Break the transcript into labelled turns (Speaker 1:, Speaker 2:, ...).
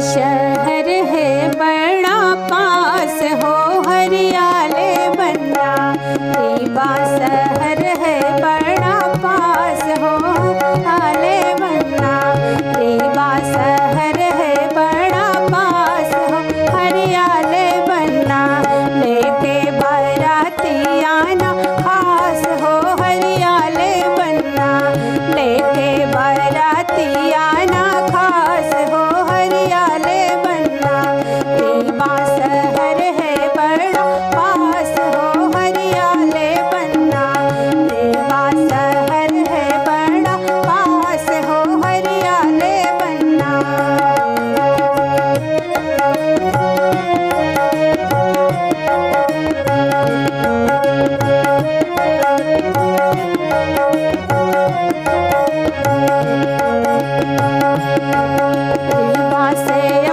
Speaker 1: शहर है बड़ा पास हो हरियाले बनना। रीवा शहर है बड़ा पास हो हरियाले बनना। रीवा शहर है बड़ा पास हो हरियाले बनना। लेके बाराती आना खास हो हरियाले बनना। लेके बाराती आना खास हो हरियाले बनना। रीवा शहर है बड़ा पास हो हरियाले बनना। रीवा शहर है बड़ा पास हो हरियाले बनना। रीवा से